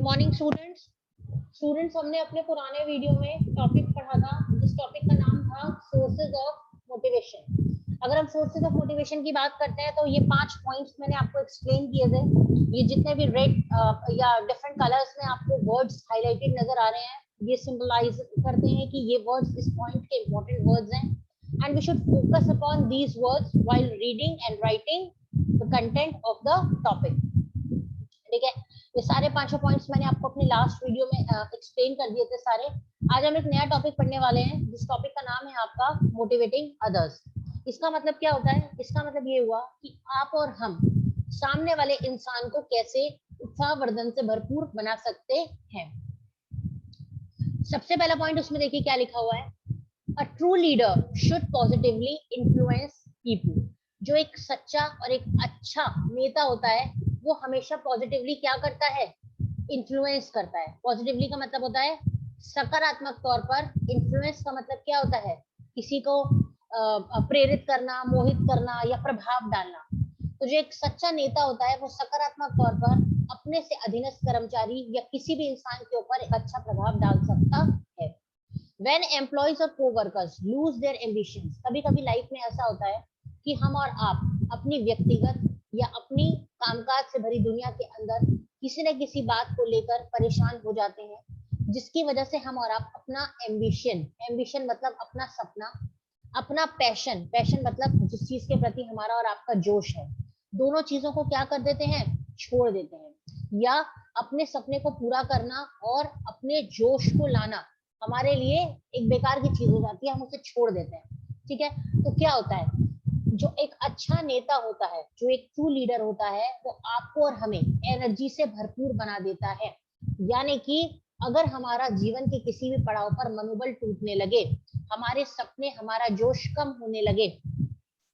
Morning students. हमने अपने पुराने वीडियो में टॉपिक पढ़ा था, जिस टॉपिक का नाम था सोर्सेज ऑफ मोटिवेशन। अगर हम सोर्सेज ऑफ मोटिवेशन की बात करते हैं तो ये 5 पॉइंट्स मैंने आपको एक्सप्लेन किए थे। ये जितने भी रेड या डिफरेंट कलर्स में आपको वर्ड्स हाईलाइटेड नजर आ रहे हैं, ये सिंबलाइज करते हैं कि ये वर्ड्स इस पॉइंट के इंपॉर्टेंट वर्ड्स हैं, and we should focus upon these words while reading and writing the content of the topic. ठीक है, ये सारे 5 पॉइंट्स मैंने आपको अपने लास्ट वीडियो में एक्सप्लेन कर दिए थे सारे। आज हम एक नया टॉपिक पढ़ने वाले हैं, जिस टॉपिक का नाम है आपका मोटिवेटिंग अदर्स। इसका मतलब क्या होता है? इसका मतलब ये हुआ कि आप और हम सामने वाले इंसान को कैसे उत्साहवर्धन से भरपूर बना सकते हैं। सबसे पहला पॉइंट उसमें देखिए क्या लिखा हुआ है, a true leader should positively influence people. जो एक सच्चा और एक अच्छा नेता होता है वो हमेशा पॉजिटिवली क्या करता है? इन्फ्लुएंस करता है। पॉजिटिवली का मतलब होता है सकारात्मक तौर पर। इन्फ्लुएंस का मतलब क्या होता है? किसी को प्रेरित करना, मोहित करना या प्रभाव डालना। तो जो एक सच्चा नेता होता है वो सकारात्मक तौर पर अपने से अधीनस्थ कर्मचारी या किसी भी इंसान के ऊपर एक अच्छा प्रभाव डाल सकता है। When employees or co-workers lose their ambitions, कभी-कभी लाइफ में ऐसा होता है कि हम और आप अपनी व्यक्तिगत या अपनी कामकाज से भरी दुनिया के अंदर किसी न किसी बात को लेकर परेशान हो जाते हैं, जिसकी वजह से हम और आप अपना एम्बिशन मतलब अपना सपना, अपना पैशन मतलब जिस चीज के प्रति हमारा और आपका जोश है, दोनों चीजों को क्या कर देते हैं? छोड़ देते हैं। या अपने सपने को पूरा करना और अपने जोश को लाना हमारे लिए एक बेकार की चीज हो जाती है, हम उसे छोड़ देते हैं। ठीक है, तो क्या होता है? जो एक अच्छा नेता होता है, जो एक ट्रू लीडर होता है, वो आपको और हमें एनर्जी से भरपूर बना देता है। यानी कि अगर हमारा जीवन के किसी भी पड़ाव पर मनोबल टूटने लगे, हमारे सपने, हमारा जोश कम होने लगे,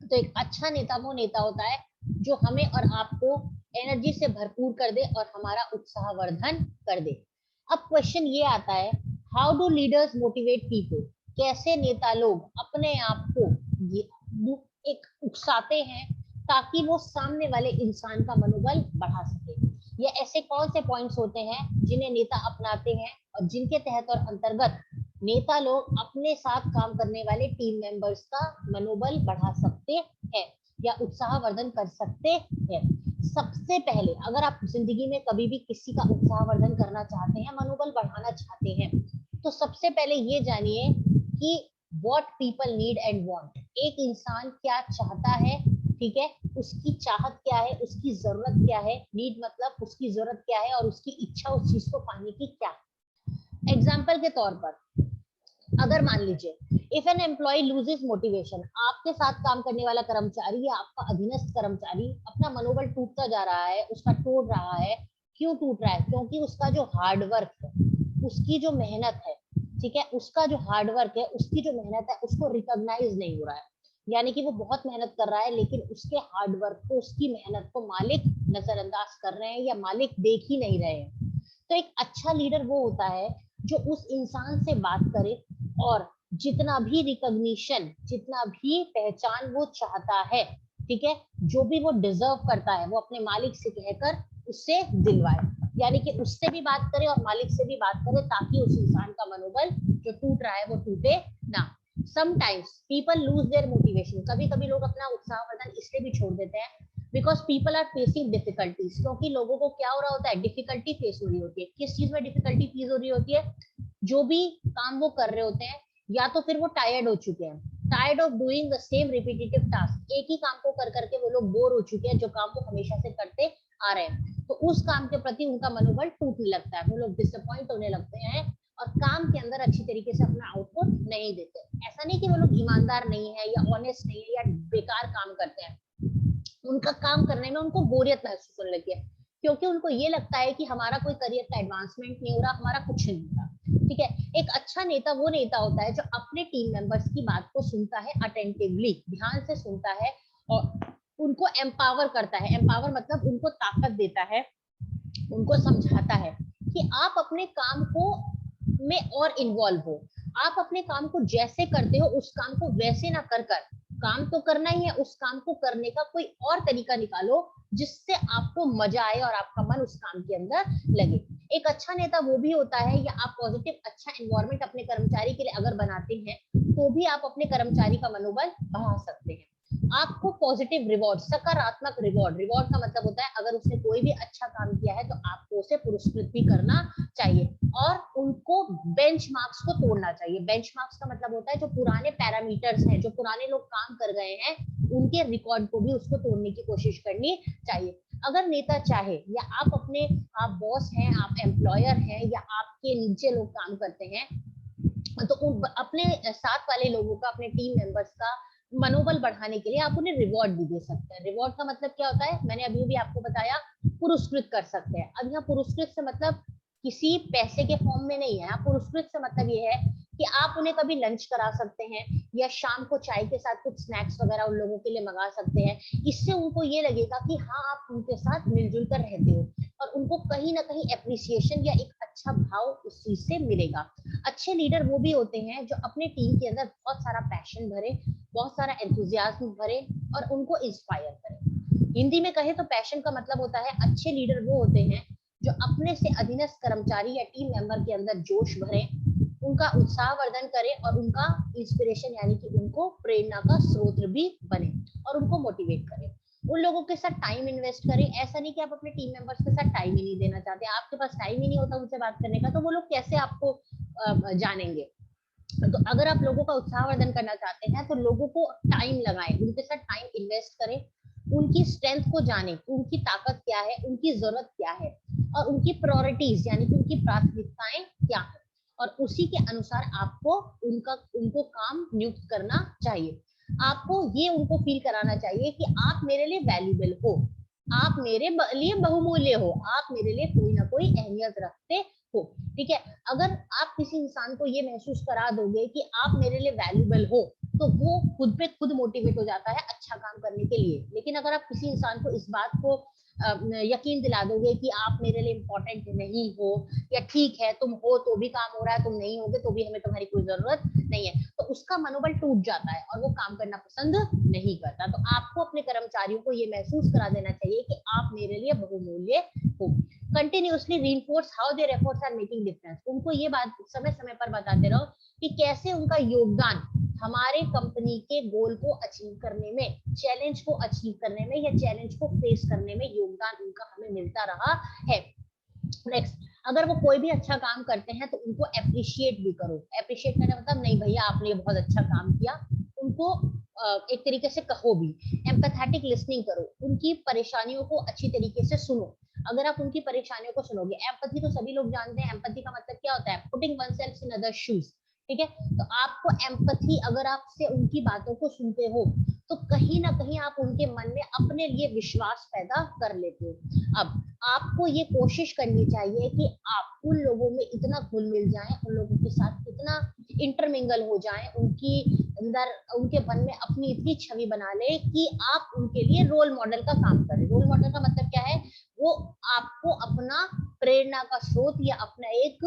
तो एक अच्छा नेता वो नेता होता है जो हमें और आपको एनर्जी से भरपूर कर दे और हमारा उत्साहवर्धन कर दे। अब क्वेश्चन ये आता है, how do leaders motivate people? कैसे नेता लोग अपने आप को एक उकसाते हैं ताकि वो सामने वाले इंसान का मनोबल बढ़ा सके? ये ऐसे कौन से पॉइंट्स होते हैं जिन्हें नेता अपनाते हैं और जिनके तहत और अंतर्गत नेता लोग अपने साथ काम करने वाले टीम मेंबर्स का मनोबल बढ़ा सकते हैं या उत्साहवर्धन कर सकते हैं? सबसे पहले अगर आप जिंदगी में कभी भी किसी का उत्साहवर्धन करना चाहते हैं, मनोबल बढ़ाना चाहते हैं, तो सबसे पहले ये जानिए कि what people need and want। एक इंसान क्या चाहता है, ठीक है, उसकी चाहत क्या है, उसकी जरूरत क्या है। नीड मतलब उसकी जरूरत क्या है और उसकी इच्छा उस चीज को पाने की क्या है। एग्जाम्पल के तौर पर अगर मान लीजिए if an employee loses motivation, आपके साथ काम करने वाला कर्मचारी या आपका अधीनस्थ कर्मचारी अपना मनोबल टूटता जा रहा है, उसका टूट रहा है। क्यों टूट रहा है? क्योंकि उसका जो हार्डवर्क है, उसकी जो मेहनत है, ठीक है, उसका जो हार्डवर्क है, उसकी जो मेहनत है, उसको रिकॉग्नाइज नहीं हो रहा है। यानी कि वो बहुत मेहनत कर रहा है लेकिन उसके हार्डवर्क को, उसकी मेहनत को मालिक नजरअंदाज कर रहे हैं या मालिक देख ही नहीं रहे हैं। तो एक अच्छा लीडर वो होता है जो उस इंसान से बात करे और जितना भी रिकॉग्निशन, जितना भी पहचान वो चाहता है, ठीक है, जो भी वो डिजर्व करता है, वो अपने मालिक से कहकर उससे दिलवाए। यानी कि उससे भी बात करे और मालिक से भी बात करे ताकि उस इंसान का मनोबल जो टूट रहा है वो टूटे ना। Sometimes people lose their motivation, कभी कभी लोग अपना उत्साहवर्धन इसलिए भी छोड़ देते हैं because people are facing difficulties. क्योंकि लोगों को क्या हो रहा होता है? डिफिकल्टी फेस हो रही होती है। किस चीज में डिफिकल्टी फेस हो रही होती है? जो भी काम वो कर रहे होते हैं, या तो फिर वो टायर्ड हो चुके हैं, tired of doing the same repetitive task. एक ही काम को कर करके वो लोग बोर हो चुके हैं, जो काम वो हमेशा से करते आ रहे हैं। तो उस काम के प्रति उनका मनोबल टूटने लगता है, वो लोग डिसअपॉइंट होने लगते हैं और काम के अंदर अच्छी तरीके से अपना आउटपुट नहीं देते। ऐसा नहीं कि वो लोग ईमानदार नहीं है या ऑनेस्ट नहीं है या बेकार काम करते हैं, उनका काम करने में उनको बोरियत महसूस होने लगी है, क्योंकि उनको ये लगता है कि हमारा कोई करियर का एडवांसमेंट नहीं हो रहा, हमारा कुछ नहीं हो रहा। ठीक है, एक अच्छा नेता वो नेता होता है जो अपने टीम मेंबर्स की बात को सुनता है, अटेंटिवली, ध्यान से सुनता है और उनको एम्पावर करता है। एम्पावर मतलब उनको ताकत देता है, उनको समझाता है कि आप अपने काम को में और इन्वॉल्व हो। आप अपने काम को जैसे करते हो उस काम को वैसे ना कर कर, काम तो करना ही है, उस काम को करने का कोई और तरीका निकालो जिससे आपको मजा आए और आपका मन उस काम के अंदर लगे। एक अच्छा नेता वो भी होता है, या आप पॉजिटिव अच्छा एनवायरनमेंट अपने कर्मचारी के लिए अगर बनाते हैं तो भी आप अपने कर्मचारी का मनोबल बढ़ा सकते हैं। आपको पॉजिटिव रिवॉर्ड, सकारात्मक रिवॉर्ड, रिवॉर्ड का मतलब होता है अगर उसने कोई भी अच्छा काम किया है तो आपको उसे पुरस्कृत भी करना चाहिए, और उनको बेंचमार्क्स को तोड़ना चाहिए। बेंचमार्क्स का मतलब होता है जो पुराने पैरामीटर्स हैं, जो पुराने लोग काम कर गए हैं, उनके रिकॉर्ड को भी उसको तोड़ने की कोशिश करनी चाहिए। अगर नेता चाहे, या आप अपने, आप बॉस हैं, आप एम्प्लॉयर हैं, या आपके नीचे लोग काम करते हैं, तो अपने साथ वाले लोगों का, अपने टीम मेंबर्स का मनोबल बढ़ाने के लिए आप उन्हें रिवॉर्ड भी दे सकते हैं। रिवॉर्ड का मतलब क्या होता है, मैंने अभी भी आपको बताया, पुरस्कृत कर सकते हैं। अब यहाँ पुरस्कृत से मतलब किसी पैसे के फॉर्म में नहीं है। पुरस्कृत से मतलब ये है कि आप उन्हें कभी लंच करा सकते हैं, या शाम को चाय के साथ कुछ स्नैक्स वगैरह उन लोगों के लिए मंगा सकते हैं। इससे उनको ये लगेगा कि हाँ, आप उनके साथ मिलजुल कर रहते हो, और उनको कहीं ना कहीं एप्रिसिएशन या एक अच्छा भाव उस चीज से मिलेगा। अच्छे लीडर वो भी होते हैं जो अपने टीम के अंदर बहुत सारा पैशन भरे, बहुत सारा एंथुजियाज्म भरे, और उनको इंस्पायर करें। हिंदी में कहे तो पैशन का मतलब होता है, अच्छे लीडर वो होते हैं जो अपने से अधीनस्थ कर्मचारी या टीम मेंबर के अंदर जोश भरे, उनका उत्साह वर्धन करे, और उनका इंस्पिरेशन यानी कि उनको प्रेरणा का स्रोत भी बने, और उनको मोटिवेट करे। उन लोगों के साथ टाइम इन्वेस्ट करें। ऐसा नहीं कि आप अपने टीम मेंबर्स के साथ टाइम ही नहीं देना चाहते, आपके पास टाइम ही नहीं होता उनसे बात करने का, तो वो लोग कैसे आपको जानेंगे। तो अगर आप लोगों का उत्साहवर्धन करना चाहते हैं तो लोगों को टाइम लगाएं, उनके साथ टाइम इन्वेस्ट करें, उनकी स्ट्रेंथ को जानें, उनकी ताकत क्या है, उनकी जरूरत क्या है, और उनकी प्रायोरिटीज यानी कि उनकी प्राथमिकताएं क्या है, और उसी के अनुसार आपको उनको काम नियुक्त करना चाहिए। आपको ये उनको फील कराना चाहिए कि आप मेरे लिए वैल्यूबल हो, आप मेरे लिए बहुमूल्य हो, आप मेरे लिए कोई ना कोई अहमियत रखते हो। ठीक है, अगर आप किसी इंसान को ये महसूस करा दोगे कि आप मेरे लिए वैल्यूबल हो, तो वो खुद पे खुद मोटिवेट हो जाता है अच्छा काम करने के लिए। लेकिन अगर आप किसी इंसान को इस बात को यकीन दिला दोगे कि आप मेरे लिए इंपॉर्टेंट नहीं हो, या ठीक है तुम हो तो भी काम हो रहा है, तुम नहीं होगे तो भी हमें तुम्हारी कोई जरूरत नहीं है, तो उसका मनोबल टूट जाता है और वो काम करना पसंद नहीं करता। तो आपको अपने कर्मचारियों को ये महसूस करा देना चाहिए कि आप मेरे लिए बहुमूल्य हो। Continuously reinforce how their efforts are making difference. उनको ये बात समय समय पर बताते रहो कि कैसे उनका योगदान हमारे कंपनी के गोल को अचीव करने में, चैलेंज को अचीव करने में, या चैलेंज को फेस करने में योगदान उनका हमें मिलता रहा है। नेक्स्ट, अगर वो कोई भी अच्छा काम करते हैं तो उनको अप्रिशिएट भी करो। अप्रिशिएट करने मतलब नहीं भैया आपने बहुत अच्छा काम किया, उनको एक तरीके से कहो भी। एम्पैथेटिक लिसनिंग करो, उनकी परेशानियों को अच्छी तरीके से सुनो। अगर आप उनकी परेशानियों को सुनोगे, एम्पैथी तो सभी लोग जानते हैं, एम्पैथी का मतलब क्या होता है, putting oneself in other shoes. ठीक है, तो आपको एम्पैथी, अगर आप से उनकी बातों को सुनते हो तो कहीं ना कहीं आप उनके मन में अपने लिए विश्वास पैदा कर लेते हो। अब आपको ये कोशिश करनी चाहिए कि आप उन लोगों में इतना घुल मिल जाएं, उन लोगों के साथ इतना इंटरमिंगल हो जाएं, उनकी अंदर, उनके मन में अपनी इतनी छवि बना ले कि आप उनके लिए रोल मॉडल का काम करें। रोल मॉडल का मतलब क्या है, वो आपको अपना प्रेरणा का स्रोत या अपना एक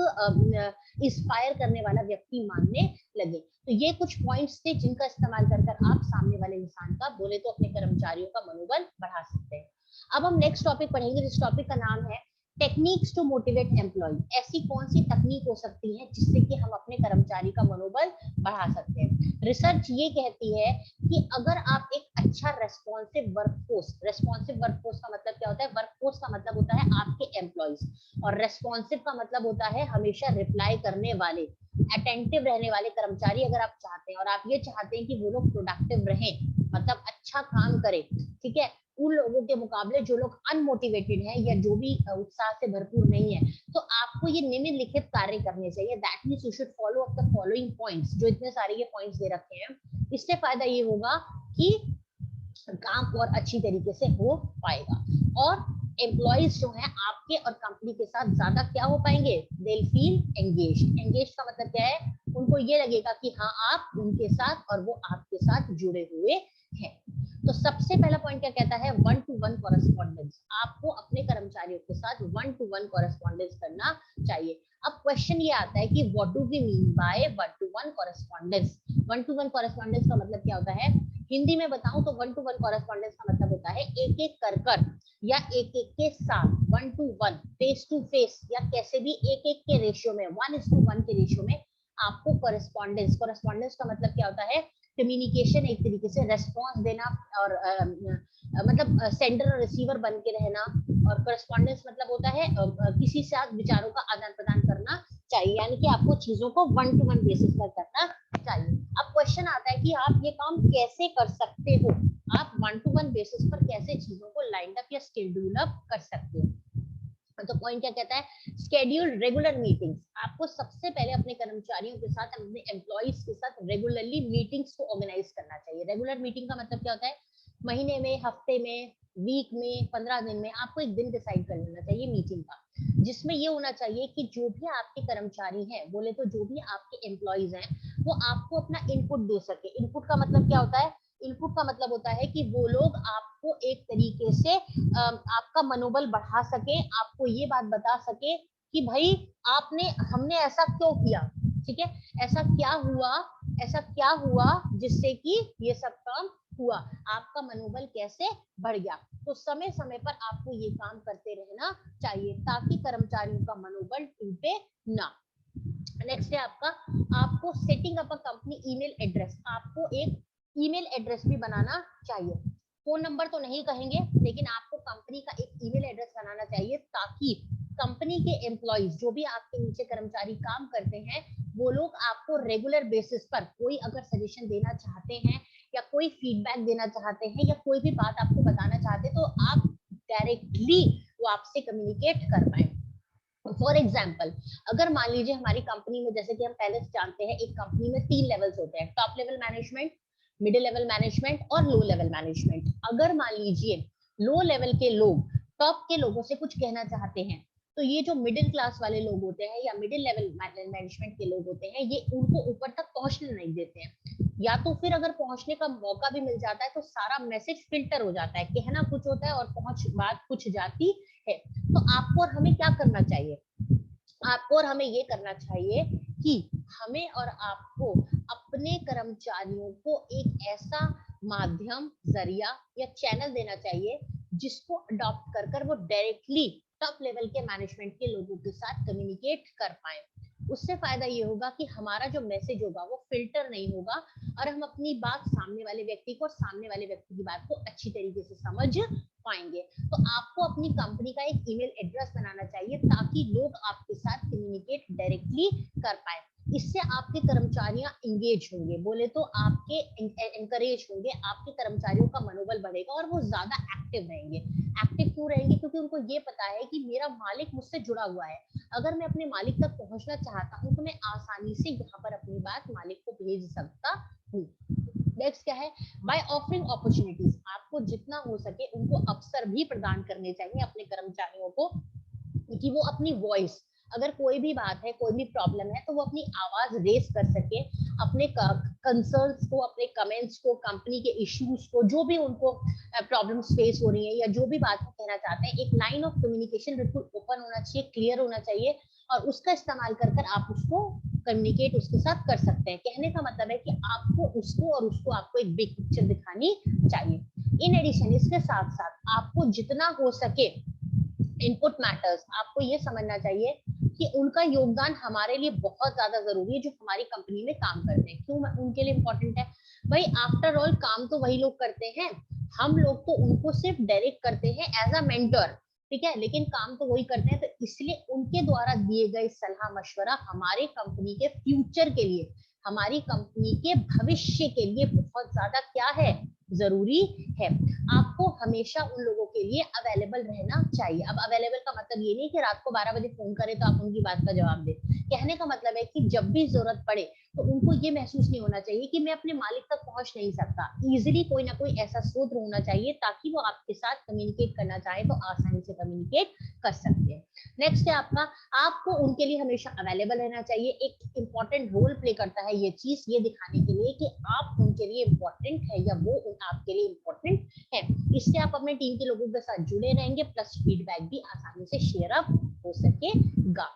इंस्पायर करने वाला व्यक्ति मानने लगे। तो ये कुछ पॉइंट्स थे जिनका इस्तेमाल कर आप सामने वाले इंसान का, बोले तो अपने कर्मचारियों का मनोबल बढ़ा सकते हैं। अब हम नेक्स्ट टॉपिक पढ़ेंगे, जिस टॉपिक का नाम है टेक्निक्स टू मोटिवेट एम्प्लॉय। ऐसी कौन सी तकनीक हो सकती है जिससे कि हम अपने कर्मचारी का मनोबल बढ़ा सकते हैं। रिसर्च ये कहती है कि अगर आप एक अच्छा रेस्पॉन्सिव वर्कफोर्स का मतलब क्या होता है, वर्कफोर्स का मतलब होता है आपके एम्प्लॉयज, और रेस्पॉन्सिव का मतलब होता है हमेशा रिप्लाई करने वाले, अटेंटिव रहने वाले कर्मचारी। अगर आप चाहते हैं और आप ये चाहते हैं कि वो लोग प्रोडक्टिव रहें, मतलब अच्छा काम करें, ठीक है, उन लोगों के मुकाबले जो लोग अनमोटिवेटेड हैं या जो भी उत्साह से भरपूर नहीं है, तो आपको ये निम्नलिखित कार्य करने चाहिए। That means you should follow up the following points, जो इतने सारे ये पॉइंट्स दे रखे हैं। इससे फायदा ये होगा कि काम और अच्छी तरीके से हो पाएगा, और एम्प्लॉइज जो हैं आपके और कंपनी के साथ ज्यादा क्या हो पाएंगे, they will feel engaged. Engage का मतलब क्या है, उनको ये लगेगा कि हाँ आप उनके साथ और वो आपके साथ जुड़े हुए हैं। तो सबसे पहला पॉइंट क्या कहता है, 1-to-1 कॉरेस्पॉन्डेंस। आपको अपने कर्मचारियों के साथ 1-to-1 कॉरेस्पॉन्डेंस करना चाहिए। अब क्वेश्चन ये आता है कि what do we mean by 1-to-1 correspondence. 1-to-1 correspondence का मतलब क्या होता है हिंदी में बताऊं तो 1-to-1 कॉरेस्पॉन्डेंस का मतलब होता है एक एक कर कर या एक एक के साथ 1-to-1 फेस टू फेस या कैसे भी एक एक के रेशियो में 1:1 के रेशियो में आपको कॉरेस्पॉन्डेंस का मतलब क्या होता है, कम्युनिकेशन, एक तरीके से रेस्पॉन्स देना और मतलब सेंडर और रिसीवर बन के रहना। और कॉरेस्पॉन्डेंस मतलब होता है किसी से आप विचारों का आदान प्रदान करना चाहिए, यानी कि आपको चीजों को 1-to-1 बेसिस पर करना चाहिए। अब क्वेश्चन आता है कि आप ये काम कैसे कर सकते हो, आप 1-to-1 बेसिस पर कैसे चीजों को लाइन अप या शेड्यूल अप कर सकते हो। तो पॉइंट क्या कहता है, स्केड्यूल रेगुलर मीटिंग्स। आपको सबसे पहले अपने कर्मचारियों के साथ, अपने एम्प्लॉइज के साथ रेगुलरली मीटिंग्स को ऑर्गेनाइज करना चाहिए। रेगुलर मीटिंग का मतलब क्या होता है, महीने में, हफ्ते में, वीक में, 15 दिन में आपको एक दिन डिसाइड कर लेना चाहिए मीटिंग का, जिसमें ये होना चाहिए कि जो भी आपके कर्मचारी हैं, बोले तो जो भी आपके एम्प्लॉइज हैं, वो आपको अपना इनपुट दे सके। इनपुट का मतलब क्या होता है, इनपुट का मतलब होता है कि वो लोग आपको एक तरीके से आपका मनोबल बढ़ा सके, आपको ये बात बता सके कि भाई आपने, हमने ऐसा क्यों किया, ठीक है, ऐसा क्या हुआ जिससे कि ये सब काम हुआ, आपका मनोबल कैसे बढ़ गया। तो समय समय पर आपको ये काम करते रहना चाहिए ताकि कर्मचारियों का मनोबल टूटे ना। नेक्स्ट है आपका, आपको setting up a company email address, आपको एक ईमेल एड्रेस भी बनाना चाहिए। फोन नंबर तो नहीं कहेंगे, लेकिन आपको कंपनी का एक ईमेल एड्रेस बनाना चाहिए ताकि कंपनी के एम्प्लॉइज, जो भी आपके नीचे कर्मचारी काम करते हैं, वो लोग आपको रेगुलर बेसिस पर कोई अगर सजेशन देना चाहते हैं या कोई फीडबैक देना चाहते हैं या कोई भी बात आपको बताना चाहते हैं, तो आप डायरेक्टली वो आपसे कम्युनिकेट कर पाए। फॉर एग्जाम्पल, अगर मान लीजिए हमारी कंपनी में, जैसे कि हम पहले से जानते हैं, एक कंपनी में 3 लेवल्स होते हैं, top level management, middle level management और लो लेवल मैनेजमेंट। अगर मान लीजिए लो लेवल के लोग टॉप के लोगों से कुछ कहना चाहते हैं, तो ये जो मिडिल क्लास वाले लोग होते हैं या मिडिल लेवल मैनेजमेंट के लोग होते हैं, ये उनको ऊपर तक पहुंचने नहीं देते हैं, या तो फिर अगर पहुंचने का मौका भी मिल जाता है तो सारा मैसेज फिल्टर हो जाता है, कहना कुछ होता है और पहुंच बात कुछ जाती है। तो आपको और हमें क्या करना चाहिए, आपको और हमें ये करना चाहिए कि हमें और आपको अपने कर्मचारियों को एक ऐसा माध्यम, जरिया या चैनल देना चाहिए जिसको अडॉप्ट कर कर वो डायरेक्टली टॉप लेवल के मैनेजमेंट के लोगों के साथ कम्युनिकेट कर पाए। उससे फायदा ये होगा कि हमारा जो मैसेज होगा वो फिल्टर नहीं होगा और हम अपनी बात सामने वाले व्यक्ति को, सामने वाले व्यक्ति की बात को अच्छी तरीके से समझ पाएंगे। तो आपको अपनी कंपनी का एक ईमेल एड्रेस बनाना चाहिए ताकि लोग आपके साथ कम्युनिकेट डायरेक्टली कर पाए। इससे आपके कर्मचारियां इंगेज होंगे, बोले तो आपके एनकरेज होंगे, आपके कर्मचारियों का मनोबल बढ़ेगा और वो ज्यादा एक्टिव रहेंगे। एक्टिव क्यों रहेंगे, क्योंकि उनको ये पता है कि मेरा मालिक मुझसे जुड़ा हुआ है, अगर मैं अपने मालिक तक पहुंचना चाहता हूँ तो मैं आसानी से यहाँ पर अपनी बात मालिक को भेज सकता हूँ। नेक्स्ट क्या है, बाय ऑफरिंग अपॉर्चुनिटीज, आपको जितना हो सके उनको अवसर भी प्रदान करने चाहिए अपने कर्मचारियों को कि वो अपनी वॉइस, अगर कोई भी बात है, कोई भी प्रॉब्लम है, तो वो अपनी आवाज रेस कर सके, अपने कंसर्न्स को, अपने कमेंट्स को, कंपनी के इश्यूज को, जो भी उनको प्रॉब्लम्स फेस हो रही है या जो भी बात वो कहना चाहते हैं, एक लाइन ऑफ कम्युनिकेशन बिल्कुल ओपन होना चाहिए, क्लियर होना चाहिए और उसका इस्तेमाल कर कर आप उसको कम्युनिकेट उसके साथ कर सकते हैं। कहने का मतलब है कि आपको उसको और उसको आपको एक बिग पिक्चर दिखानी चाहिए। इन एडिशन, इसके साथ साथ आपको जितना हो सके इनपुट मैटर्स, आपको ये समझना चाहिए कि उनका योगदान हमारे लिए बहुत ज्यादा जरूरी है, जो हमारी कंपनी में काम करते हैं। क्यों उनके लिए इंपॉर्टेंट है भाई, आफ्टर ऑल काम तो वही लोग करते हैं, हम लोग तो उनको सिर्फ डायरेक्ट करते हैं एज अ मेंटर, ठीक है, लेकिन काम तो वही करते हैं, तो इसलिए उनके द्वारा दिए गए सलाह मशवरा हमारे कंपनी के फ्यूचर के लिए, हमारी कंपनी के भविष्य के लिए बहुत ज्यादा क्या है, जरूरी है। आपको हमेशा उन लोगों के लिए अवेलेबल रहना चाहिए। अब अवेलेबल का मतलब ये नहीं कि रात को 12 बजे फोन करें तो आप उनकी बात का जवाब दें, कहने का मतलब है कि जब भी जरूरत पड़े तो उनको ये महसूस नहीं होना चाहिए कि मैं अपने मालिक तक पहुंच नहीं सकता, इजिली कोई ना कोई ऐसा स्रोत होना चाहिए ताकि वो आपके साथ कम्युनिकेट करना चाहे तो आसानी से कम्युनिकेट कर सकते हैं। नेक्स्ट है आपका, आपको उनके लिए हमेशा अवेलेबल रहना चाहिए। एक इंपॉर्टेंट रोल प्ले करता है ये चीज, ये दिखाने के लिए कि आप उनके लिए इंपॉर्टेंट है या वो आपके लिए इंपॉर्टेंट है। इससे आप अपने टीम के लोगों के साथ जुड़े रहेंगे, प्लस फीडबैक भी आसानी से शेयर अप हो सकेगा।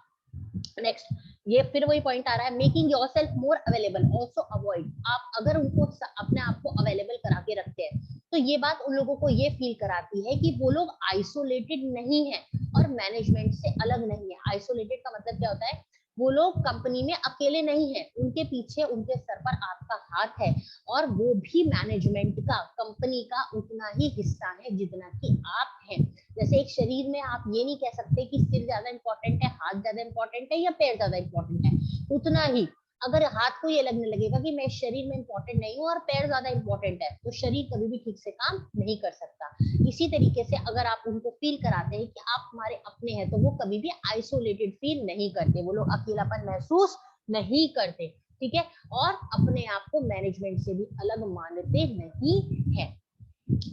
नेक्स्ट, ये फिर वही पॉइंट आ रहा है, मेकिंग योरसेल्फ मोर अवेलेबल ऑल्सो अवॉइड। आप अगर उनको अपने आप को अवेलेबल करा के रखते हैं तो ये बात उन लोगों को ये फील कराती है कि वो लोग आइसोलेटेड नहीं है और मैनेजमेंट से अलग नहीं है। आइसोलेटेड का मतलब क्या होता है, वो लोग कंपनी में अकेले नहीं है, उनके पीछे उनके सर पर आपका हाथ है और वो भी मैनेजमेंट का, कंपनी का उतना ही हिस्सा है जितना कि आप हैं। जैसे एक शरीर में आप ये नहीं कह सकते कि सिर ज्यादा इंपॉर्टेंट है, हाथ ज्यादा इंपॉर्टेंट है या पैर ज्यादा इंपॉर्टेंट है, उतना ही अगर हाथ को ये लगने लगेगा कि मैं शरीर में इंपॉर्टेंट नहीं हूँ और पैर ज्यादा इंपॉर्टेंट है तो शरीर कभी भी ठीक से काम नहीं कर सकता। इसी तरीके से अगर आप उनको फील कराते हैं कि आप हमारे अपने हैं तो वो कभी भी आइसोलेटेड फील नहीं करते, वो लोग अकेलापन महसूस नहीं करते, ठीक है, और अपने आप को मैनेजमेंट से भी अलग मानते नहीं है।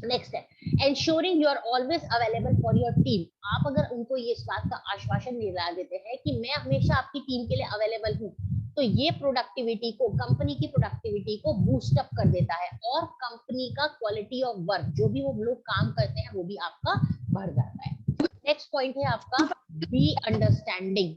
नेक्स्ट है ensuring you are always available for your team. आप अगर उनको ये इस बात का आश्वासन दिला देते हैं कि मैं हमेशा आपकी टीम के लिए अवेलेबल हूँ, तो ये प्रोडक्टिविटी को, कंपनी की प्रोडक्टिविटी को बूस्ट अप कर देता है और कंपनी का क्वालिटी ऑफ वर्क, जो भी वो लोग काम करते हैं वो भी आपका बढ़ जाता है। नेक्स्ट पॉइंट है आपका बी अंडरस्टैंडिंग।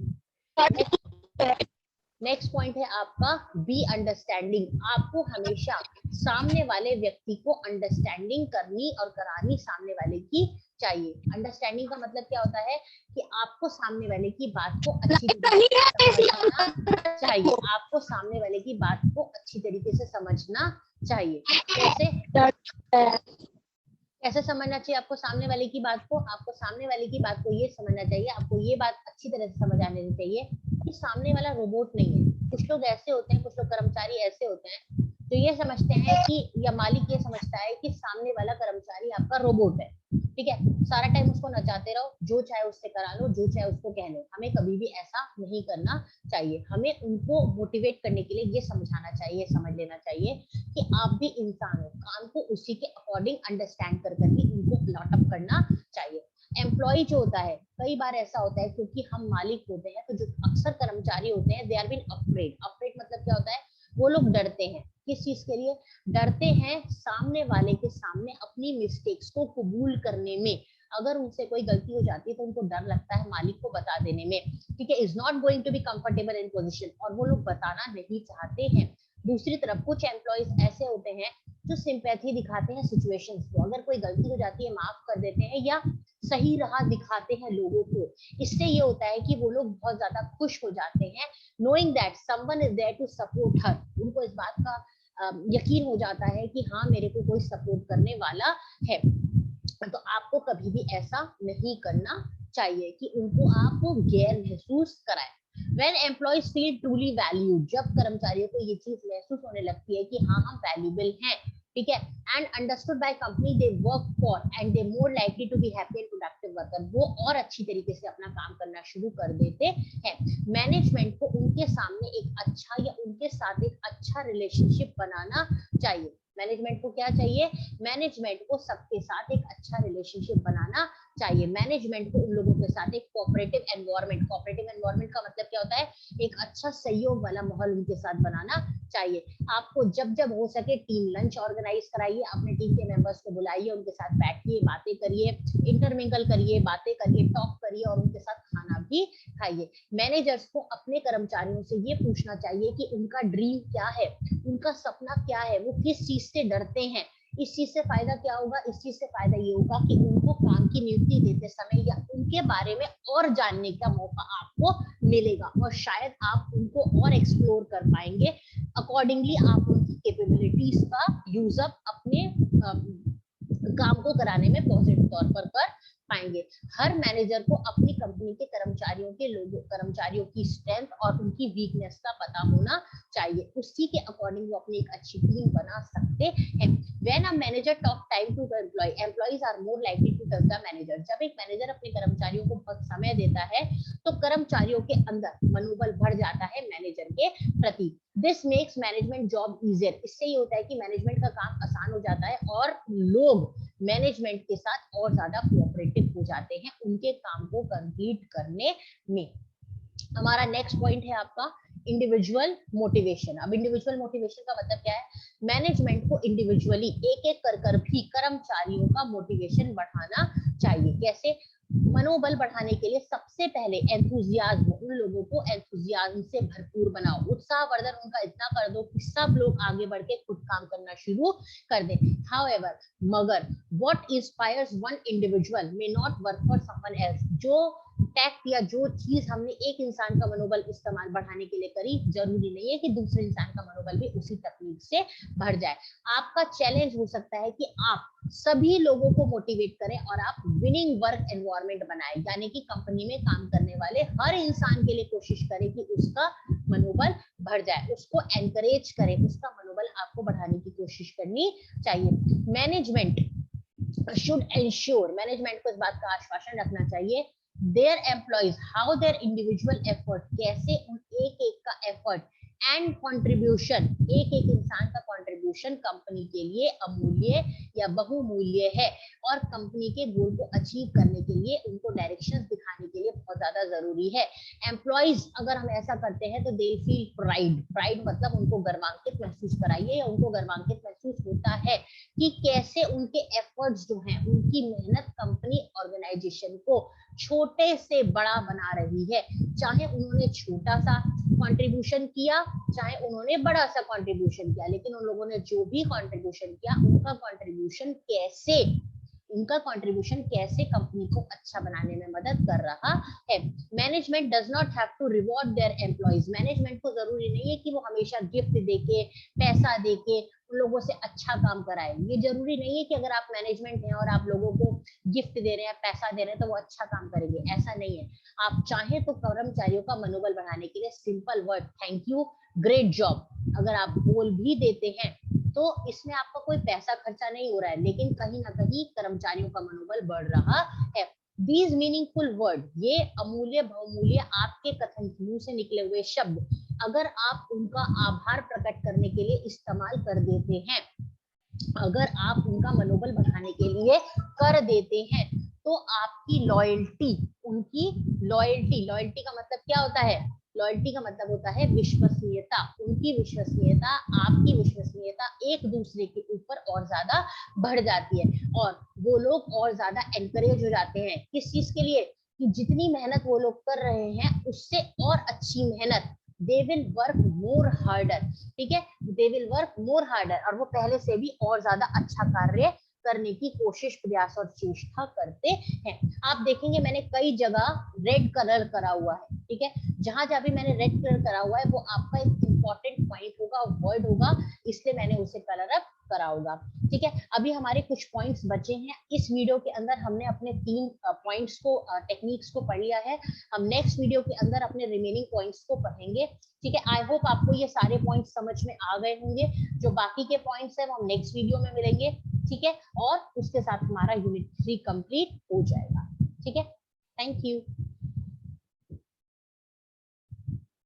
नेक्स्ट पॉइंट है आपका बी अंडरस्टैंडिंग। आपको हमेशा सामने वाले व्यक्ति को अंडरस्टैंडिंग करनी और करानी सामने वाले की चाहिए। अंडरस्टैंडिंग का मतलब क्या होता है कि आपको सामने वाले की बात को अच्छी तरीके से समझना चाहिए, आपको सामने वाले की बात को अच्छी तरीके से समझना चाहिए। कैसे समझना चाहिए आपको सामने वाले की बात को? आपको सामने वाले की बात को ये समझना चाहिए, आपको ये बात अच्छी तरह से समझ आने चाहिए कि सामने वाला रोबोट नहीं है। कुछ लोग ऐसे होते हैं, कुछ लोग कर्मचारी ऐसे होते हैं जो ये समझते हैं कि, या मालिक ये समझता है कि सामने वाला कर्मचारी आपका रोबोट है, ठीक है, सारा टाइम उसको नचाते रहो, जो चाहे उससे करा लो, जो चाहे उसको कह लो। हमें कभी भी ऐसा नहीं करना चाहिए। हमें उनको मोटिवेट करने के लिए ये समझाना चाहिए, समझ लेना चाहिए कि आप भी इंसान हो, काम को उसी के अकॉर्डिंग अंडरस्टैंड कर करके उनको लॉट अप करना चाहिए। एम्प्लॉय जो होता है, कई बार ऐसा होता है क्योंकि हम मालिक होते हैं तो जो अक्सर कर्मचारी होते हैं they are been afraid. Afraid मतलब क्या होता है, वो लोग डरते हैं। किस चीज के लिए डरते हैं? सामने वाले के सामने अपनी मिस्टेक्स को कबूल करने में। अगर उनसे कोई गलती हो जाती है तो उनको डर लगता है मालिक को बता देने में, ठीक है, is not going to be comfortable in position, और वो लोग बताना नहीं चाहते हैं। दूसरी तरफ कुछ एम्प्लॉयज ऐसे होते हैं जो सिंपैथी दिखाते हैं सिचुएशंस को, अगर कोई गलती हो जाती है माफ कर देते हैं या सही राह दिखाते हैं लोगों को। इससे ये होता है कि वो लोग बहुत ज्यादा खुश हो जाते हैं, knowing that someone is there to support her। उनको इस बात का यकीन हो जाता है कि हाँ मेरे को कोई सपोर्ट करने वाला है। तो आपको कभी भी ऐसा नहीं करना चाहिए कि उनको आप गैर महसूस कराएं। When employees feel truly valued, जब कर्मचारियों को ये चीज महसूस होने लगती है कि हाँ हम वैल्यूबल हैं, ठीक है, and understood by company they work for and they more likely to be happy and productive worker, वो और अच्छी तरीके से अपना काम करना शुरू कर देते हैं। मैनेजमेंट को उनके सामने एक अच्छा या उनके साथ एक अच्छा रिलेशनशिप बनाना चाहिए। मैनेजमेंट को क्या चाहिए? मैनेजमेंट को सबके साथ एक अच्छा रिलेशनशिप बनाना चाहिए। मैनेजमेंट को उन लोगों के साथ एक कोऑपरेटिव एनवायरनमेंट, कोऑपरेटिव एनवायरनमेंट का मतलब क्या होता है, एक अच्छा सहयोग वाला माहौल उनके साथ बनाना चाहिए। आपको जब जब हो सके टीम लंच ऑर्गेनाइज कराइए, अपने टीम के मेंबर्स को बुलाइए, उनके साथ बैठिए, बातें करिए, इंटरमिंगल करिए, बातें करिए, टॉक करिए और उनके साथ खाना भी खाइए। मैनेजर्स को अपने कर्मचारियों से ये पूछना चाहिए कि उनका ड्रीम क्या है, उनका सपना क्या है, वो किस चीज से डरते हैं। इस चीज से फायदा क्या होगा? इस चीज से फायदा ये होगा कि उनको काम की नियुक्ति देते समय या उनके बारे में और जानने का मौका आपको मिलेगा और शायद आप उनको और एक्सप्लोर कर पाएंगे। अकॉर्डिंगली आप उनकी कैपेबिलिटीज का यूज अप अपने काम को कराने में पॉजिटिव तौर पर कर पाएंगे। हर मैनेजर को अपनी कंपनी के कर्मचारियों की स्ट्रेंथ और उनकी वीकनेस का पता होना चाहिए, उसी के अकॉर्डिंग वो अपनी एक अच्छी टीम बना सकते हैं। When a manager talk time to the employee, employees are more likely to trust the manager। जब एक मैनेजर अपने कर्मचारियों को बहुत समय देता है तो कर्मचारियों के अंदर मनोबल बढ़ जाता है मैनेजर के प्रति। This makes management job easier. इससे ये होता है कि मैनेजमेंट का काम आसान हो जाता है और लोग मैनेजमेंट के साथ और ज्यादा कोऑपरेटिव हो जाते हैं उनके काम को कंप्लीट करने में। हमारा नेक्स्ट पॉइंट है आपका इंडिविजुअल मोटिवेशन। अब इंडिविजुअल मोटिवेशन का मतलब क्या है? मैनेजमेंट को इंडिविजुअली एक एक कर भी कर्मचारियों का मोटिवेशन बढ़ाना चाहिए। कैसे? मनोबल बढ़ाने के लिए सबसे पहले एंथुजियाज्म, उन लोगों को एंथुजियाज्म से भरपूर बनाओ, उत्साहवर्धन उनका इतना कर दो कि सब लोग आगे बढ़ के खुद काम करना शुरू कर दें। हाउएवर, मगर what inspires one individual may not work for someone else. जो टैक्ट या जो चीज हमने एक इंसान का मनोबल इस्तेमाल बढ़ाने के लिए करी, जरूरी नहीं है कि दूसरे इंसान का मनोबल भी उसी तकनीक से बढ़ जाए। आपका चैलेंज हो सकता है कि आप सभी लोगों को मोटिवेट करें और आप विनिंग वर्क एनवायरनमेंट बनाएं, यानी कि कंपनी में काम करने वाले हर इंसान के लिए कोशिश करें कि उसका मनोबल बढ़ जाए, उसको एनकरेज करें, उसका मनोबल आपको बढ़ाने की कोशिश करनी चाहिए। मैनेजमेंट शुड एंश्योर, मैनेजमेंट को इस बात का आश्वासन रखना चाहिए, their employees how their individual effort, कैसे उन एक एक का एफर्ट एंड कंट्रीब्यूशन, एक एक इंसान का कंट्रीब्यूशन कंपनी के लिए अमूल्य या बहुमूल्य है और कंपनी के गोल को अचीव करने के लिए उनको डायरेक्शंस दिखाने के लिए बहुत ज्यादा जरूरी है। एम्प्लॉइज अगर हम ऐसा करते हैं तो दे फील प्राइड, प्राइड मतलब उनको गर्वान्वित महसूस कराइए या उनको गर्वान्वित महसूस होता है कि कैसे उनके एफर्ट्स जो हैं, उनकी मेहनत कंपनी ऑर्गेनाइजेशन को छोटे से बड़ा बना रही है। चाहे उन्होंने छोटा सा कंट्रीब्यूशन किया, चाहे उन्होंने बड़ा सा कंट्रीब्यूशन किया, लेकिन उन लोगों ने जो भी कंट्रीब्यूशन किया, उनका कंट्रीब्यूशन कैसे कंपनी को अच्छा बनाने में मदद कर रहा है। Management does not have to reward their employees, management को जरूरी नहीं है कि वो हमेशा गिफ्ट देके, पैसा देके उन लोगों से अच्छा काम कराए। ये जरूरी नहीं है कि अगर आप मैनेजमेंट हैं और आप लोगों को गिफ्ट दे रहे हैं, पैसा दे रहे हैं, तो वो अच्छा काम करेंगे, ऐसा नहीं है। आप चाहें तो कर्मचारियों का मनोबल बढ़ाने के लिए simple word thank you, great job अगर आप बोल भी देते हैं तो इसमें आपका कोई पैसा खर्चा नहीं हो रहा है, लेकिन कहीं ना कहीं कर्मचारियों का मनोबल बढ़ रहा है। These meaningful word, ये अमूल्य बहुमूल्य आपके कथन मुंह से निकले हुए शब्द अगर आप उनका आभार प्रकट करने के लिए इस्तेमाल कर देते हैं, अगर आप उनका मनोबल बढ़ाने के लिए कर देते हैं, तो आपकी लॉयल्टी, उनकी लॉयल्टी का मतलब क्या होता है? लॉयल्टी का मतलब होता है विश्वसनीयता, उनकी विश्वसनीयता, आपकी विश्वसनीयता एक दूसरे के ऊपर और ज्यादा बढ़ जाती है और वो लोग और ज्यादा एनकरेज हो जाते हैं। किस चीज के लिए? कि जितनी मेहनत वो लोग कर रहे हैं उससे और अच्छी मेहनत, they will work more harder, ठीक है, they will work more harder, और वो पहले से भी और ज्यादा अच्छा कार्य करने की कोशिश, प्रयास और चेष्टा करते हैं। आप देखेंगे मैंने कई जगह रेड कलर करा हुआ है, ठीक है, जहां जहां भी मैंने रेड कलर करा हुआ है वो आपका एक इंपॉर्टेंट पॉइंट होगा, वर्ड होगा, इसलिए मैंने उसे कलर अप करा होगा, ठीक है। अभी हमारे कुछ पॉइंट्स बचे हैं इस वीडियो के अंदर, हमने अपने 3 पॉइंट्स को, टेक्निक्स को पढ़ लिया है। हम नेक्स्ट वीडियो के अंदर अपने रिमेनिंग पॉइंट्स को पढ़ेंगे, ठीक है। आई होप आपको ये सारे पॉइंट्स समझ में आ गए होंगे। जो बाकी के पॉइंट्स है वो हम नेक्स्ट वीडियो में मिलेंगे, ठीक है, और उसके साथ हमारा यूनिट 3 कंप्लीट हो जाएगा, ठीक है। Thank you.